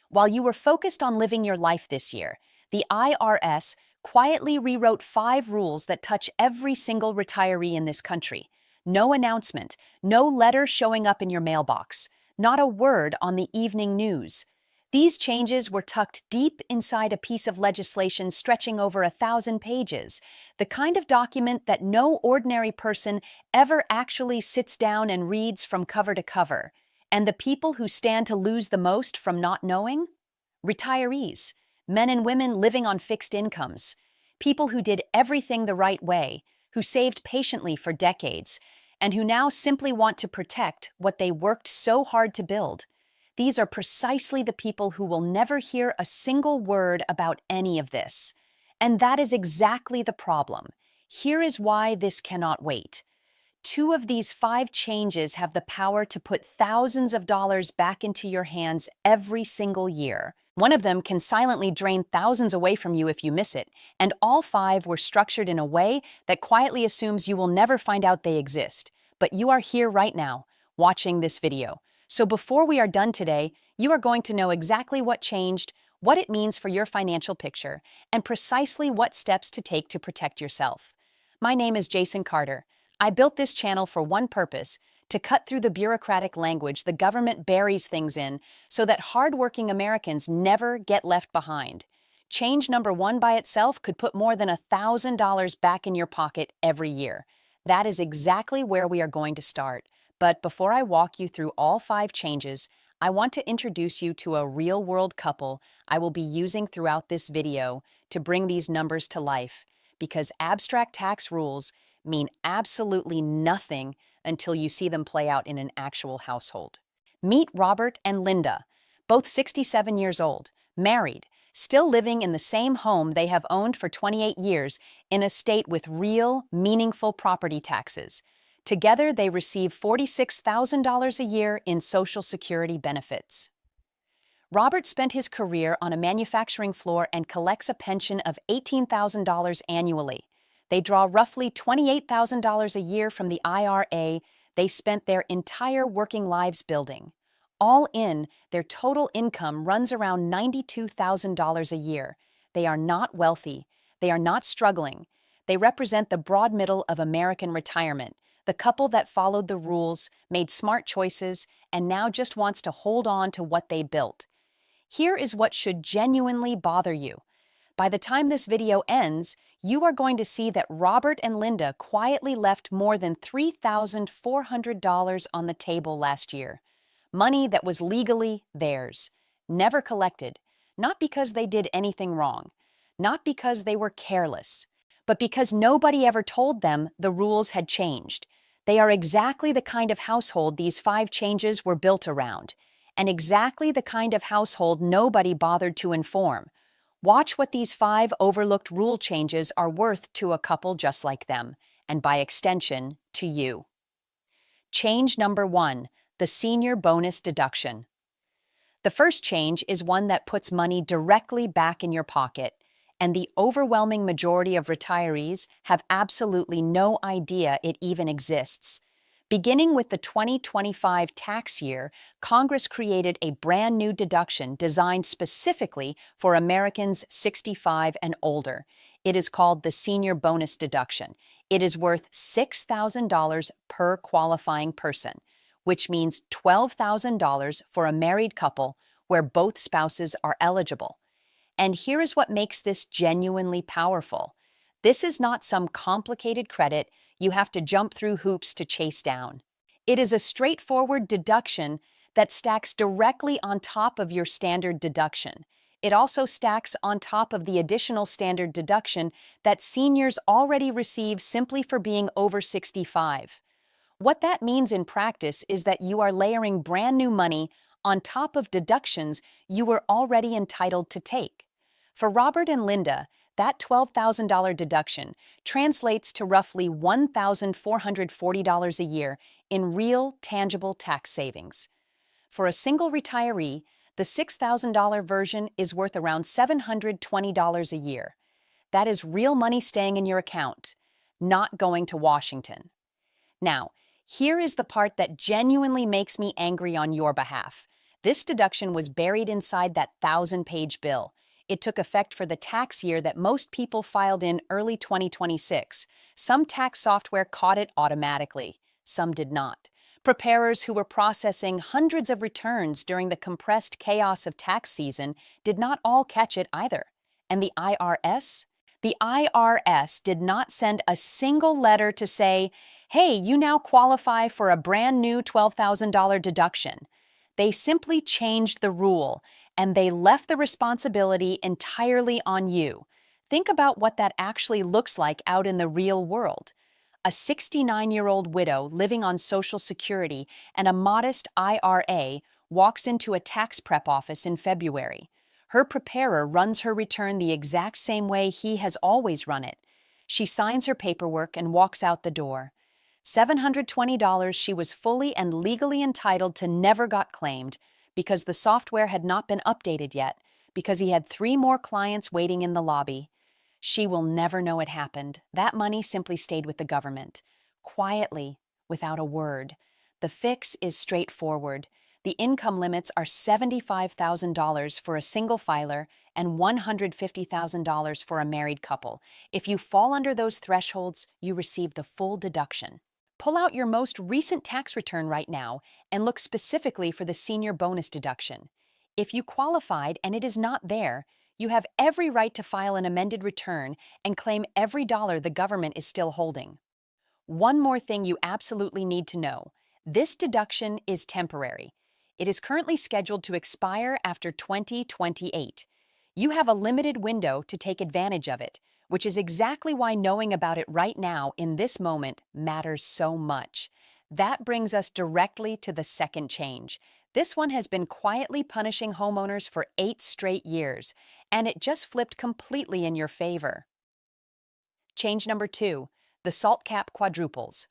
While you were focused on living your life this year, the IRS quietly rewrote 5 rules that touch every single retiree in this country. No announcement, no letter showing up in your mailbox, not a word on the evening news. These changes were tucked deep inside a piece of legislation stretching over 1,000 pages, the kind of document that no ordinary person ever actually sits down and reads from cover to cover. And the people who stand to lose the most from not knowing? Retirees, men and women living on fixed incomes, people who did everything the right way, who saved patiently for decades, and who now simply want to protect what they worked so hard to build. These are precisely the people who will never hear a single word about any of this. And that is exactly the problem. Here is why this cannot wait. 2 of these 5 changes have the power to put thousands of dollars back into your hands every single year. One of them can silently drain thousands away from you if you miss it, and all 5 were structured in a way that quietly assumes you will never find out they exist. But you are here right now, watching this video. So before we are done today, you are going to know exactly what changed, what it means for your financial picture, and precisely what steps to take to protect yourself. My name is Jason Carter. I built this channel for one purpose: to cut through the bureaucratic language the government buries things in so that hardworking Americans never get left behind. Change number 1 by itself could put more than $1,000 back in your pocket every year. That is exactly where we are going to start. But before I walk you through all 5 changes, I want to introduce you to a real-world couple I will be using throughout this video to bring these numbers to life, because abstract tax rules mean absolutely nothing until you see them play out in an actual household. Meet Robert and Linda, both 67 years old, married, still living in the same home they have owned for 28 years in a state with real, meaningful property taxes. Together, they receive $46,000 a year in Social Security benefits. Robert spent his career on a manufacturing floor and collects a pension of $18,000 annually. They draw roughly $28,000 a year from the IRA they spent their entire working lives building. All in, their total income runs around $92,000 a year. They are not wealthy. They are not struggling. They represent the broad middle of American retirement, the couple that followed the rules, made smart choices, and now just wants to hold on to what they built. Here is what should genuinely bother you. By the time this video ends, you are going to see that Robert and Linda quietly left more than $3,400 on the table last year. Money that was legally theirs, never collected, not because they did anything wrong, not because they were careless, but because nobody ever told them the rules had changed. They are exactly the kind of household these 5 changes were built around, and exactly the kind of household nobody bothered to inform. Watch what these 5 overlooked rule changes are worth to a couple just like them, and by extension, to you. Change number 1, the senior bonus deduction. The first change is one that puts money directly back in your pocket, and the overwhelming majority of retirees have absolutely no idea it even exists. Beginning with the 2025 tax year, Congress created a brand new deduction designed specifically for Americans 65 and older. It is called the senior bonus deduction. It is worth $6,000 per qualifying person, which means $12,000 for a married couple where both spouses are eligible. And here is what makes this genuinely powerful. This is not some complicated credit you have to jump through hoops to chase down. It is a straightforward deduction that stacks directly on top of your standard deduction. It also stacks on top of the additional standard deduction that seniors already receive simply for being over 65. What that means in practice is that you are layering brand new money on top of deductions you were already entitled to take. For Robert and Linda, that $12,000 deduction translates to roughly $1,440 a year in real, tangible tax savings. For a single retiree, the $6,000 version is worth around $720 a year. That is real money staying in your account, not going to Washington. Now, here is the part that genuinely makes me angry on your behalf. This deduction was buried inside that 1,000-page bill. It took effect for the tax year that most people filed in early 2026. Some tax software caught it automatically. Some did not. Preparers who were processing hundreds of returns during the compressed chaos of tax season did not all catch it either. And the IRS? The IRS did not send a single letter to say, hey, you now qualify for a brand new $12,000 deduction. They simply changed the rule, and they left the responsibility entirely on you. Think about what that actually looks like out in the real world. A 69-year-old widow living on Social Security and a modest IRA walks into a tax prep office in February. Her preparer runs her return the exact same way he has always run it. She signs her paperwork and walks out the door. $720 she was fully and legally entitled to never got claimed because the software had not been updated yet, because he had 3 more clients waiting in the lobby. She will never know it happened. That money simply stayed with the government, quietly, without a word. The fix is straightforward. The income limits are $75,000 for a single filer and $150,000 for a married couple. If you fall under those thresholds, you receive the full deduction. Pull out your most recent tax return right now and look specifically for the senior bonus deduction. If you qualified and it is not there, you have every right to file an amended return and claim every dollar the government is still holding. One more thing you absolutely need to know. This deduction is temporary. It is currently scheduled to expire after 2028. You have a limited window to take advantage of it, which is exactly why knowing about it right now in this moment matters so much. That brings us directly to the second change. This one has been quietly punishing homeowners for 8 straight years, and it just flipped completely in your favor. Change number 2, the SALT cap quadruples.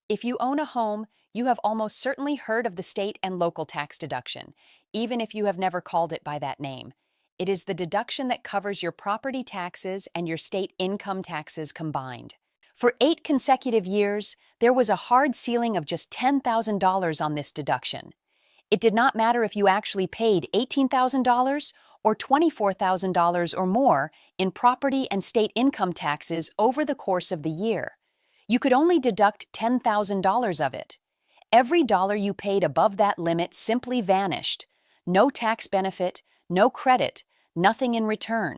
If you own a home, you have almost certainly heard of the state and local tax deduction, even if you have never called it by that name. It is the deduction that covers your property taxes and your state income taxes combined. For 8 consecutive years, there was a hard ceiling of just $10,000 on this deduction. It did not matter if you actually paid $18,000 or $24,000 or more in property and state income taxes over the course of the year. You could only deduct $10,000 of it. Every dollar you paid above that limit simply vanished. No tax benefit, no credit, nothing in return.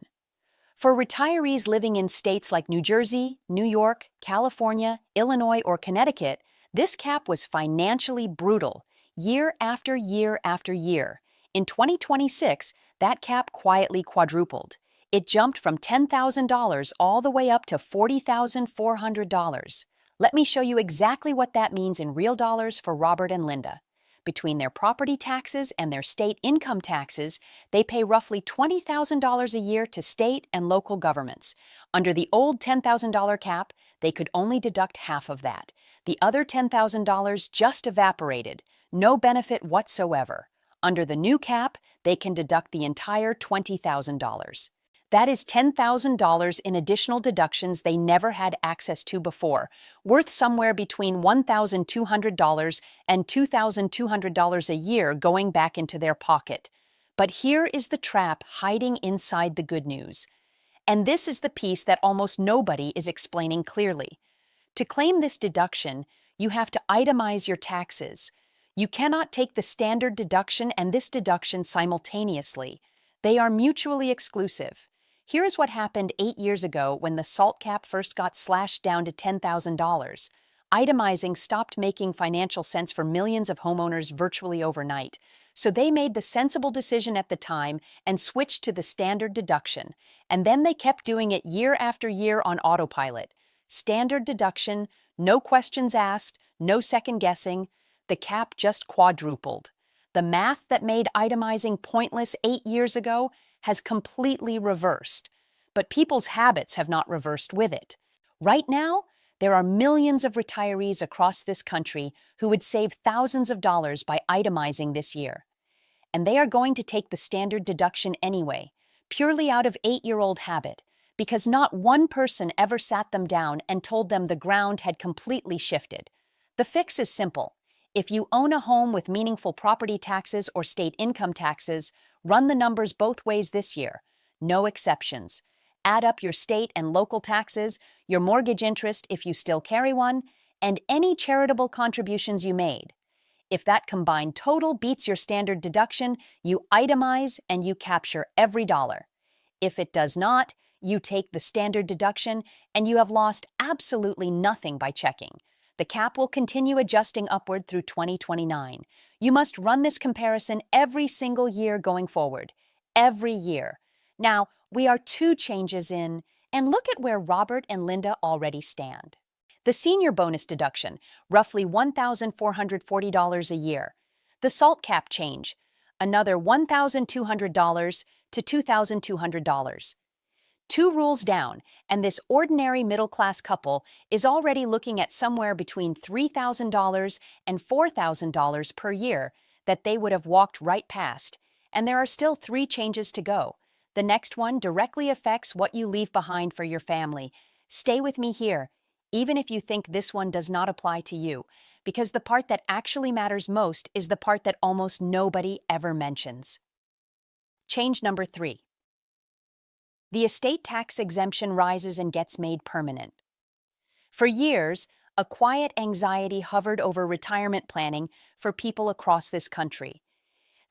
For retirees living in states like New Jersey, New York, California, Illinois, or Connecticut, this cap was financially brutal, year after year after year. In 2026, that cap quietly quadrupled. It jumped from $10,000 all the way up to $40,400. Let me show you exactly what that means in real dollars for Robert and Linda. Between their property taxes and their state income taxes, they pay roughly $20,000 a year to state and local governments. Under the old $10,000 cap, they could only deduct half of that. The other $10,000 just evaporated, no benefit whatsoever. Under the new cap, they can deduct the entire $20,000. That is $10,000 in additional deductions they never had access to before, worth somewhere between $1,200 and $2,200 a year going back into their pocket. But here is the trap hiding inside the good news. And this is the piece that almost nobody is explaining clearly. To claim this deduction, you have to itemize your taxes. You cannot take the standard deduction and this deduction simultaneously. They are mutually exclusive. Here is what happened 8 years ago when the SALT cap first got slashed down to $10,000. Itemizing stopped making financial sense for millions of homeowners virtually overnight, so they made the sensible decision at the time and switched to the standard deduction, and then they kept doing it year after year on autopilot. Standard deduction, no questions asked, no second guessing. The cap just quadrupled. The math that made itemizing pointless 8 years ago has completely reversed, but people's habits have not reversed with it. Right now, there are millions of retirees across this country who would save thousands of dollars by itemizing this year. And they are going to take the standard deduction anyway, purely out of 8-year-old habit, because not one person ever sat them down and told them the ground had completely shifted. The fix is simple. If you own a home with meaningful property taxes or state income taxes, run the numbers both ways this year. No exceptions. Add up your state and local taxes, your mortgage interest if you still carry one, and any charitable contributions you made. If that combined total beats your standard deduction, you itemize and you capture every dollar. If it does not, you take the standard deduction and you have lost absolutely nothing by checking. The cap will continue adjusting upward through 2029. You must run this comparison every single year going forward. Every year. Now, we are 2 changes in, and look at where Robert and Linda already stand. The senior bonus deduction, roughly $1,440 a year. The SALT cap change, another $1,200 to $2,200. 2 rules down, and this ordinary middle-class couple is already looking at somewhere between $3,000 and $4,000 per year that they would have walked right past, and there are still 3 changes to go. The next one directly affects what you leave behind for your family. Stay with me here, even if you think this one does not apply to you, because the part that actually matters most is the part that almost nobody ever mentions. Change number 3. The estate tax exemption rises and gets made permanent. For years, a quiet anxiety hovered over retirement planning for people across this country.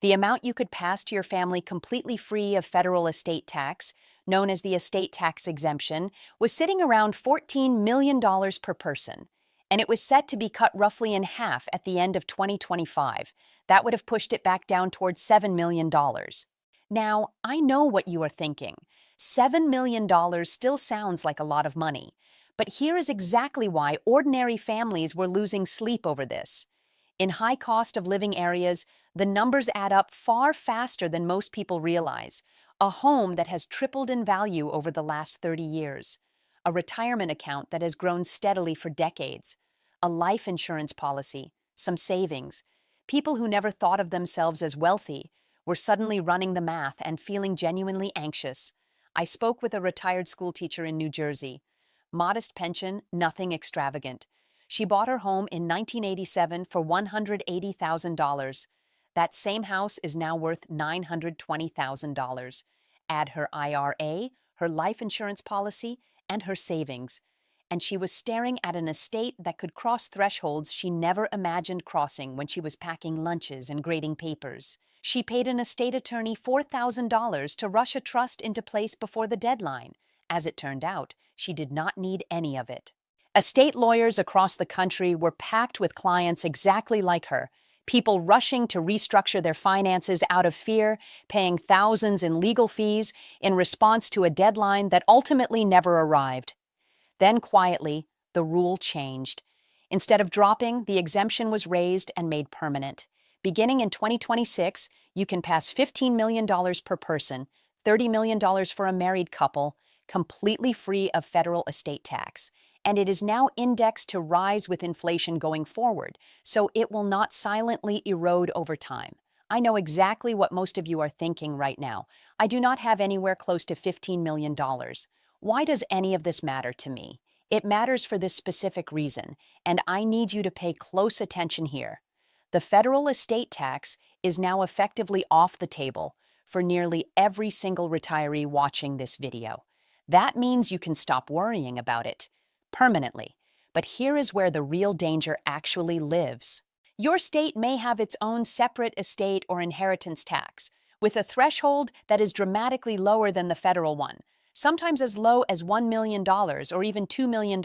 The amount you could pass to your family completely free of federal estate tax, known as the estate tax exemption, was sitting around $14 million per person, and it was set to be cut roughly in half at the end of 2025. That would have pushed it back down towards $7 million. Now, I know what you are thinking. $7 million still sounds like a lot of money, but here is exactly why ordinary families were losing sleep over this. In high cost of living areas, the numbers add up far faster than most people realize. A home that has tripled in value over the last 30 years. A retirement account that has grown steadily for decades. A life insurance policy, some savings. People who never thought of themselves as wealthy were suddenly running the math and feeling genuinely anxious. I spoke with a retired schoolteacher in New Jersey. Modest pension, nothing extravagant. She bought her home in 1987 for $180,000. That same house is now worth $920,000. Add her IRA, her life insurance policy, and her savings. And she was staring at an estate that could cross thresholds she never imagined crossing when she was packing lunches and grading papers. She paid an estate attorney $4,000 to rush a trust into place before the deadline. As it turned out, she did not need any of it. Estate lawyers across the country were packed with clients exactly like her, people rushing to restructure their finances out of fear, paying thousands in legal fees in response to a deadline that ultimately never arrived. Then quietly, the rule changed. Instead of dropping, the exemption was raised and made permanent. Beginning in 2026, you can pass $15 million per person, $30 million for a married couple, completely free of federal estate tax. And it is now indexed to rise with inflation going forward, so it will not silently erode over time. I know exactly what most of you are thinking right now. I do not have anywhere close to $15 million. Why does any of this matter to me? It matters for this specific reason, and I need you to pay close attention here. The federal estate tax is now effectively off the table for nearly every single retiree watching this video. That means you can stop worrying about it permanently. But here is where the real danger actually lives. Your state may have its own separate estate or inheritance tax, with a threshold that is dramatically lower than the federal one, sometimes as low as $1 million or even $2 million.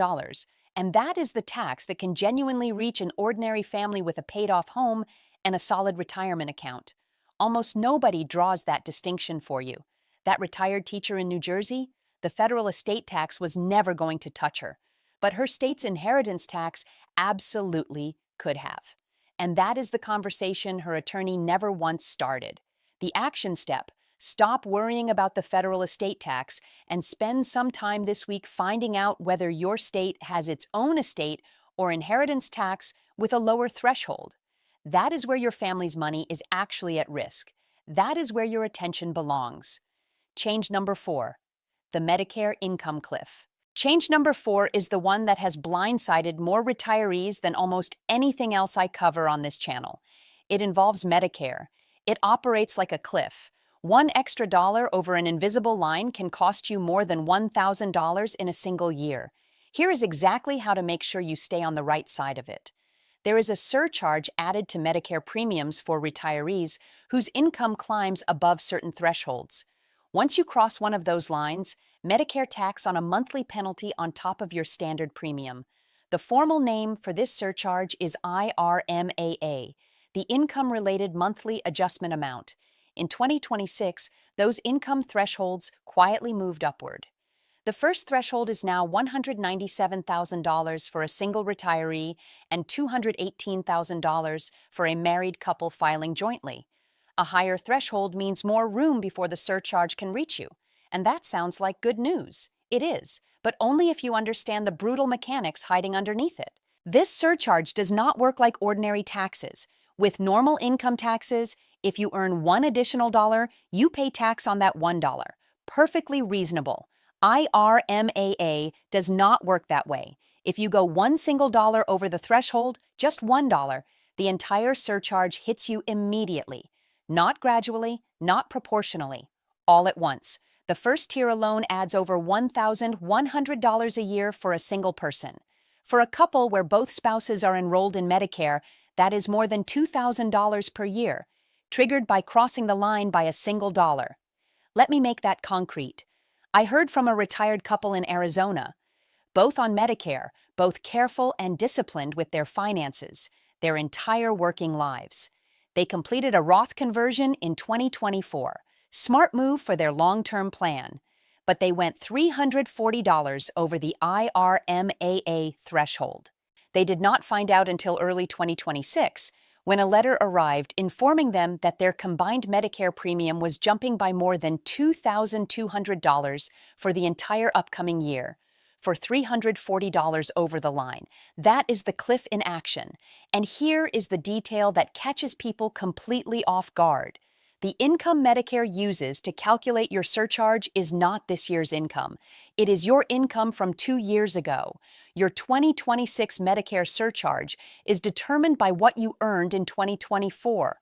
And that is the tax that can genuinely reach an ordinary family with a paid-off home and a solid retirement account. Almost nobody draws that distinction for you. That retired teacher in New Jersey, the federal estate tax was never going to touch her, but her state's inheritance tax absolutely could have. And that is the conversation her attorney never once started. The action step: stop worrying about the federal estate tax and spend some time this week finding out whether your state has its own estate or inheritance tax with a lower threshold. That is where your family's money is actually at risk. That is where your attention belongs. Change number 4, the Medicare income cliff. Change number 4 is the one that has blindsided more retirees than almost anything else I cover on this channel. It involves Medicare. It operates like a cliff. One extra dollar over an invisible line can cost you more than $1,000 in a single year. Here is exactly how to make sure you stay on the right side of it. There is a surcharge added to Medicare premiums for retirees whose income climbs above certain thresholds. Once you cross one of those lines, Medicare tacks on a monthly penalty on top of your standard premium. The formal name for this surcharge is IRMAA, the Income-Related Monthly Adjustment Amount. In 2026, those income thresholds quietly moved upward. The first threshold is now $197,000 for a single retiree and $218,000 for a married couple filing jointly. A higher threshold means more room before the surcharge can reach you. And that sounds like good news. It is, but only if you understand the brutal mechanics hiding underneath it. This surcharge does not work like ordinary taxes. With normal income taxes, if you earn one additional dollar, you pay tax on that $1. Perfectly reasonable. IRMAA does not work that way. If you go one single dollar over the threshold, just $1, the entire surcharge hits you immediately. Not gradually, not proportionally, all at once. The first tier alone adds over $1,100 a year for a single person. For a couple where both spouses are enrolled in Medicare, that is more than $2,000 per year, triggered by crossing the line by a single dollar. Let me make that concrete. I heard from a retired couple in Arizona, both on Medicare, both careful and disciplined with their finances, their entire working lives. They completed a Roth conversion in 2024. Smart move for their long-term plan. But they went $340 over the IRMAA threshold. They did not find out until early 2026, when a letter arrived informing them that their combined Medicare premium was jumping by more than $2,200 for the entire upcoming year, for $340 over the line. That is the cliff in action. And here is the detail that catches people completely off guard. The income Medicare uses to calculate your surcharge is not this year's income. It is your income from 2 years ago. Your 2026 Medicare surcharge is determined by what you earned in 2024.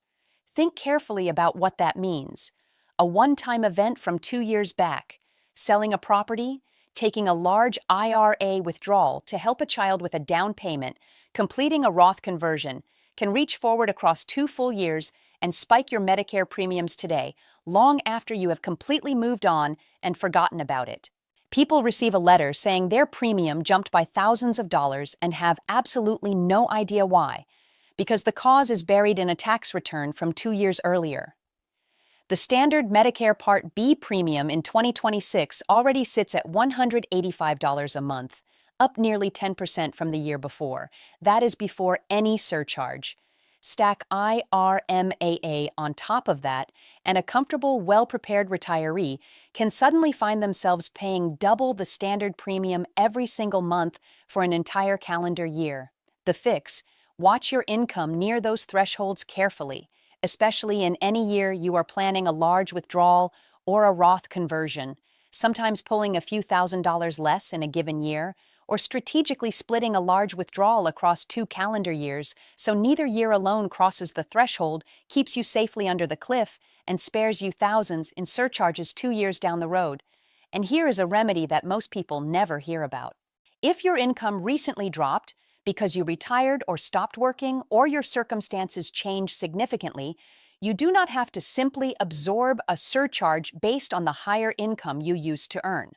Think carefully about what that means. A one-time event from 2 years back, selling a property, taking a large IRA withdrawal to help a child with a down payment, completing a Roth conversion, can reach forward across 2 full years and spike your Medicare premiums today, long after you have completely moved on and forgotten about it. People receive a letter saying their premium jumped by thousands of dollars and have absolutely no idea why, because the cause is buried in a tax return from 2 years earlier. The standard Medicare Part B premium in 2026 already sits at $185 a month, up nearly 10% from the year before. That is before any surcharge. Stack IRMAA on top of that, and a comfortable, well-prepared retiree can suddenly find themselves paying double the standard premium every single month for an entire calendar year. The fix: watch your income near those thresholds carefully, especially in any year you are planning a large withdrawal or a Roth conversion, sometimes pulling a few $1,000s less in a given year, or strategically splitting a large withdrawal across 2 calendar years so neither year alone crosses the threshold, keeps you safely under the cliff, and spares you thousands in surcharges 2 years down the road. And here is a remedy that most people never hear about. If your income recently dropped because you retired or stopped working, or your circumstances changed significantly, you do not have to simply absorb a surcharge based on the higher income you used to earn.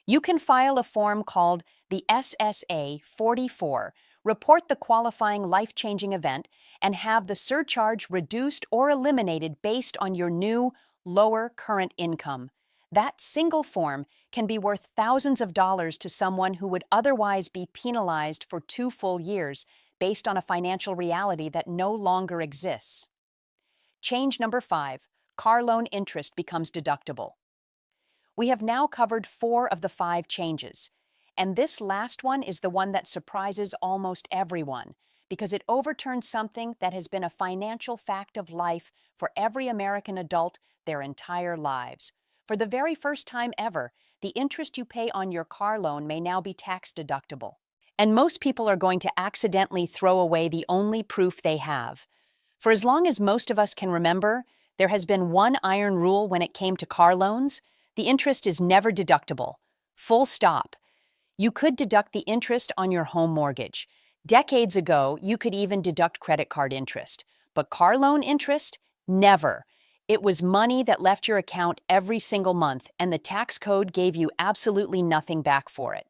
You can file a form called the SSA 44, report the qualifying life-changing event, and have the surcharge reduced or eliminated based on your new, lower current income. That single form can be worth thousands of dollars to someone who would otherwise be penalized for 2 full years based on a financial reality that no longer exists. Change number 5, car loan interest becomes deductible. We have now covered 4 of the 5 changes, and this last one is the one that surprises almost everyone because it overturns something that has been a financial fact of life for every American adult their entire lives. For the very first time ever, the interest you pay on your car loan may now be tax deductible. And most people are going to accidentally throw away the only proof they have. For as long as most of us can remember, there has been one iron rule when it came to car loans: the interest is never deductible. Full stop. You could deduct the interest on your home mortgage. Decades ago, you could even deduct credit card interest. But car loan interest? Never. It was money that left your account every single month, and the tax code gave you absolutely nothing back for it.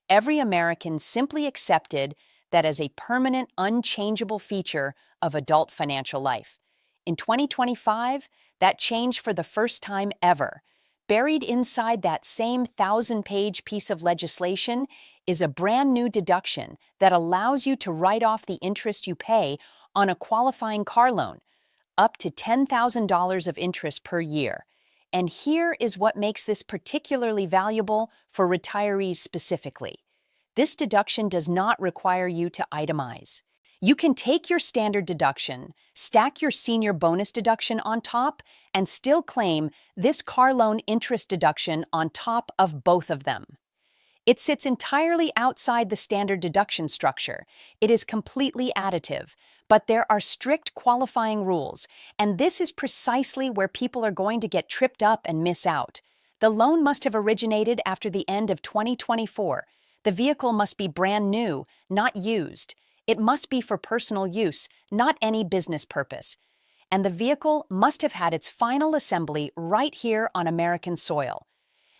Every American simply accepted that as a permanent, unchangeable feature of adult financial life. In 2025, that changed for the first time ever. Buried inside that same 1,000-page piece of legislation is a brand new deduction that allows you to write off the interest you pay on a qualifying car loan, up to $10,000 of interest per year. And here is what makes this particularly valuable for retirees specifically. This deduction does not require you to itemize. You can take your standard deduction, stack your senior bonus deduction on top, and still claim this car loan interest deduction on top of both of them. It sits entirely outside the standard deduction structure. It is completely additive, but there are strict qualifying rules, and this is precisely where people are going to get tripped up and miss out. The loan must have originated after the end of 2024. The vehicle must be brand new, not used. It must be for personal use, not any business purpose. And the vehicle must have had its final assembly right here on American soil.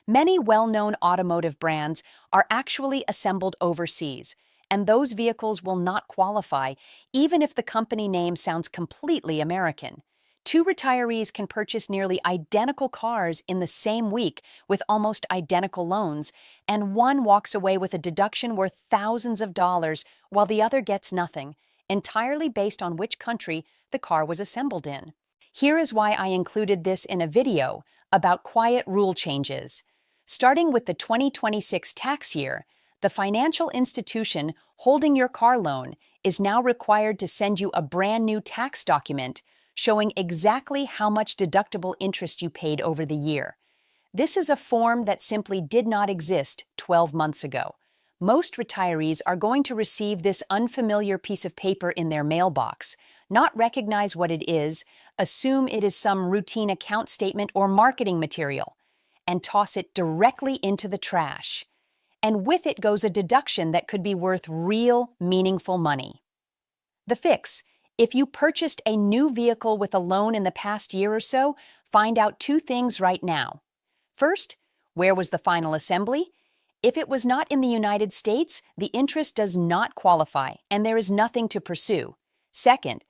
Many well-known automotive brands are actually assembled overseas, and those vehicles will not qualify even if the company name sounds completely American. Two retirees can purchase nearly identical cars in the same week with almost identical loans, and one walks away with a deduction worth thousands of dollars while the other gets nothing, entirely based on which country the car was assembled in. Here is why I included this in a video about quiet rule changes. Starting with the 2026 tax year, the financial institution holding your car loan is now required to send you a brand new tax document showing exactly how much deductible interest you paid over the year. This is a form that simply did not exist 12 months ago. Most retirees are going to receive this unfamiliar piece of paper in their mailbox, not recognize what it is, assume it is some routine account statement or marketing material, and toss it directly into the trash. And with it goes a deduction that could be worth real, meaningful money. The fix: if you purchased a new vehicle with a loan in the past year or so, find out two things right now. First, where was the final assembly? If it was not in the United States, the interest does not qualify, and there is nothing to pursue. Second,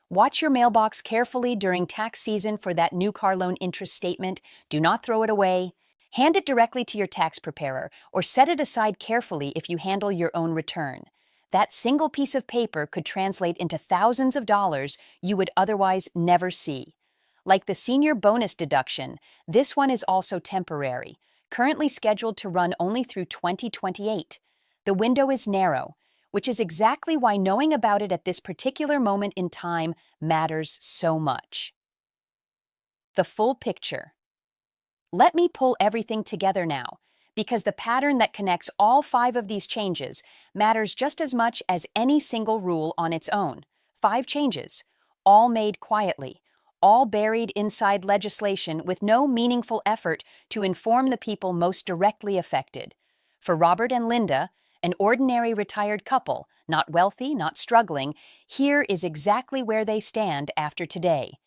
watch your mailbox carefully during tax season for that new car loan interest statement. Do not throw it away. Hand it directly to your tax preparer, or set it aside carefully if you handle your own return. That single piece of paper could translate into thousands of dollars you would otherwise never see. Like the senior bonus deduction, this one is also temporary, currently scheduled to run only through 2028. The window is narrow, which is exactly why knowing about it at this particular moment in time matters so much. The full picture. Let me pull everything together now, because the pattern that connects all 5 of these changes matters just as much as any single rule on its own. 5 changes, all made quietly, all buried inside legislation with no meaningful effort to inform the people most directly affected. For Robert and Linda, an ordinary retired couple, not wealthy, not struggling, here is exactly where they stand after today.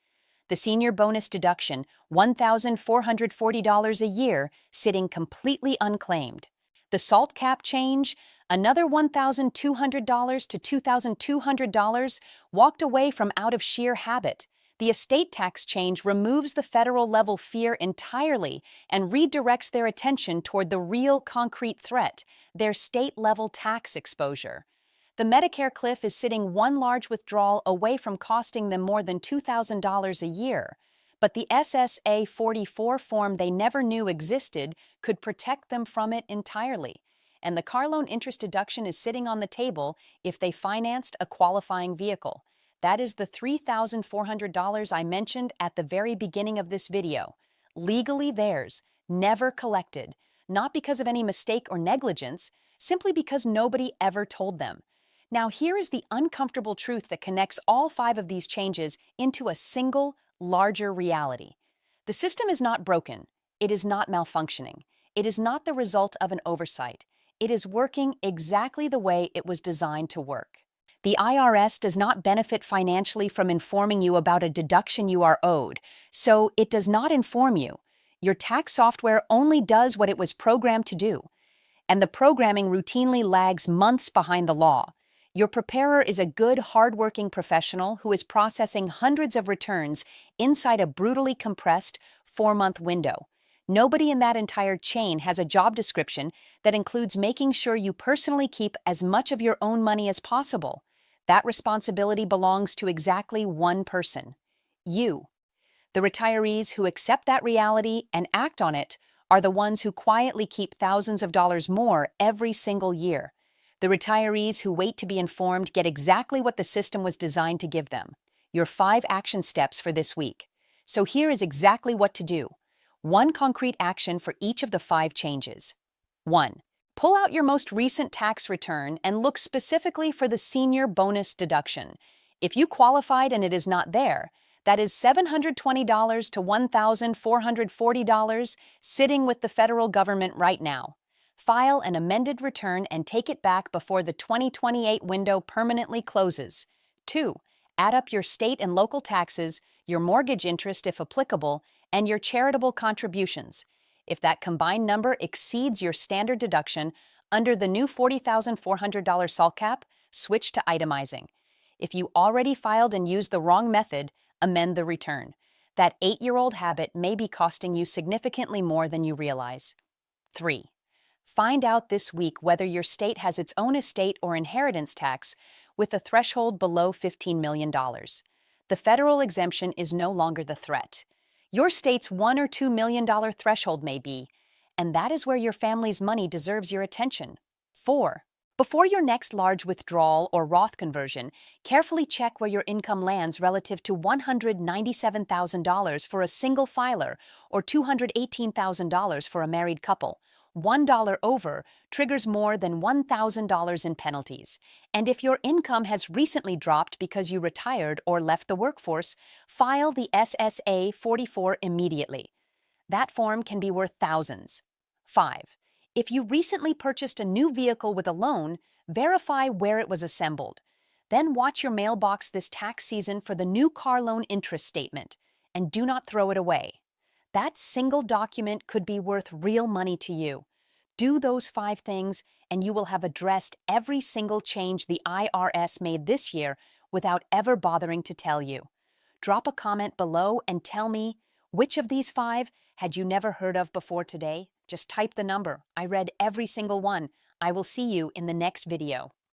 The senior bonus deduction, $1,440 a year, sitting completely unclaimed. The SALT cap change, another $1,200 to $2,200, walked away from out of sheer habit. The estate tax change removes the federal level fear entirely and redirects their attention toward the real concrete threat, their state level tax exposure. The Medicare cliff is sitting one large withdrawal away from costing them more than $2,000 a year. But the SSA 44 form they never knew existed could protect them from it entirely. And the car loan interest deduction is sitting on the table if they financed a qualifying vehicle. That is the $3,400 I mentioned at the very beginning of this video. legally theirs, never collected, not because of any mistake or negligence, simply because nobody ever told them. Now, here is the uncomfortable truth that connects all 5 of these changes into a single, larger reality. The system is not broken. It is not malfunctioning. It is not the result of an oversight. It is working exactly the way it was designed to work. The IRS does not benefit financially from informing you about a deduction you are owed, so it does not inform you. Your tax software only does what it was programmed to do, and the programming routinely lags months behind the law. Your preparer is a good, hardworking professional who is processing hundreds of returns inside a brutally compressed 4-month window. Nobody in that entire chain has a job description that includes making sure you personally keep as much of your own money as possible. That responsibility belongs to exactly one person: you. The retirees who accept that reality and act on it are the ones who quietly keep thousands of dollars more every single year. The retirees who wait to be informed get exactly what the system was designed to give them: your 5 action steps for this week. So here is exactly what to do. One concrete action for each of the 5 changes. 1. Pull out your most recent tax return and look specifically for the senior bonus deduction. If you qualified and it is not there, that is $720 to $1,440 sitting with the federal government right now. File an amended return and take it back before the 2028 window permanently closes. 2. Add up your state and local taxes, your mortgage interest if applicable, and your charitable contributions. If that combined number exceeds your standard deduction under the new $40,400 SALT cap, switch to itemizing. If you already filed and used the wrong method, amend the return. That 8-year-old habit may be costing you significantly more than you realize. 3. Find out this week whether your state has its own estate or inheritance tax with a threshold below $15 million. The federal exemption is no longer the threat. Your state's $1 or $2 million threshold may be, and that is where your family's money deserves your attention. 4. Before your next large withdrawal or Roth conversion, carefully check where your income lands relative to $197,000 for a single filer or $218,000 for a married couple. $1 over triggers more than $1,000 in penalties. And if your income has recently dropped because you retired or left the workforce, file the SSA 44 immediately. That form can be worth thousands. 5. If you recently purchased a new vehicle with a loan, verify where it was assembled. Then watch your mailbox this tax season for the new car loan interest statement, and do not throw it away. That single document could be worth real money to you. Do those 5 things, and you will have addressed every single change the IRS made this year without ever bothering to tell you. Drop a comment below and tell me, which of these 5 had you never heard of before today? Just type the number. I read every single one. I will see you in the next video.